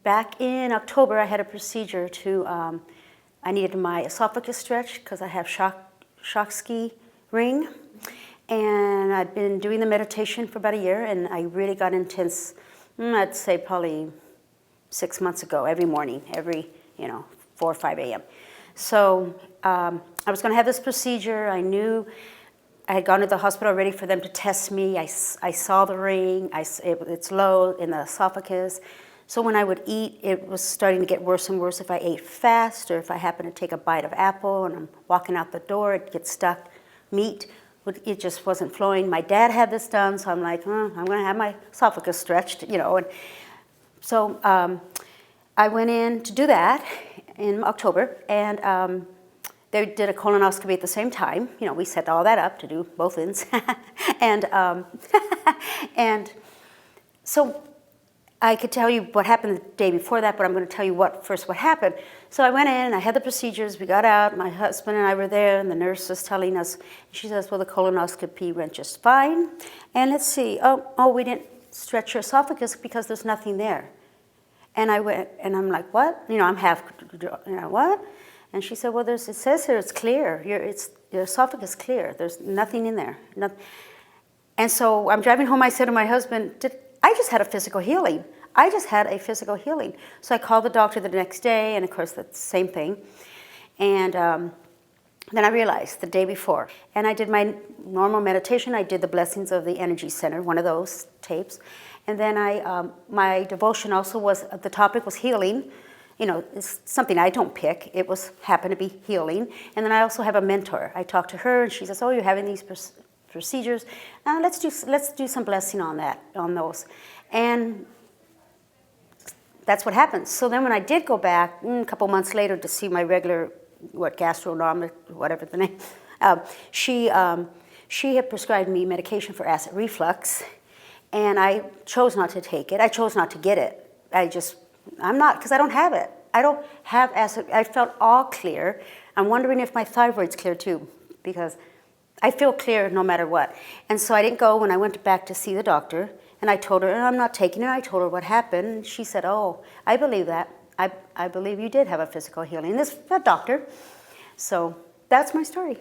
back in October, I had a procedure to, I needed my esophagus stretched because I have Schatzki ring. And I'd been doing the meditation for about a year, and I really got intense, I'd say probably 6 months ago, every morning, every, 4 or 5 a.m. So I was going to have this procedure. I knew I had gone to the hospital already for them to test me. I saw the ring. It's low in the esophagus. So when I would eat, it was starting to get worse and worse. If I ate fast, or if I happened to take a bite of apple and I'm walking out the door, it gets stuck. Meat, it just wasn't flowing. My dad had this done, so I'm like, I'm going to have my esophagus stretched, And so I went in to do that in October, and they did a colonoscopy at the same time. We set all that up to do both ends. and so I could tell you what happened the day before that, but I'm going to tell you what happened. So I went in, I had the procedures, we got out, my husband and I were there, and the nurse was telling us, she says, well, the colonoscopy went just fine. And let's see, we didn't stretch your esophagus because there's nothing there. And I went, and I'm like, what? I'm half, what? And she said, well, it says here it's clear. Your esophagus is clear. There's nothing in there. And so I'm driving home. I said to my husband, I just had a physical healing. I just had a physical healing. So I called the doctor the next day, and of course, that's the same thing. And then I realized the day before. And I did my normal meditation. I did the Blessings of the Energy Center, one of those tapes. And then my devotion also was, the topic was healing. It's something I don't pick. It happened to be healing. And then I also have a mentor. I talked to her, and she says, you're having these procedures. Let's do some blessing on those. And that's what happened. So then when I did go back a couple months later to see my regular, gastronomic, whatever the name, she had prescribed me medication for acid reflux, and I chose not to take it. I chose not to get it. Because I don't have it. I don't have acid. I felt all clear. I'm wondering if my thyroid's clear too, because I feel clear no matter what. And so I didn't go when I went back to see the doctor, and I told her, I'm not taking it. I told her what happened, and she said, I believe that. I believe you did have a physical healing. This is a doctor. So that's my story.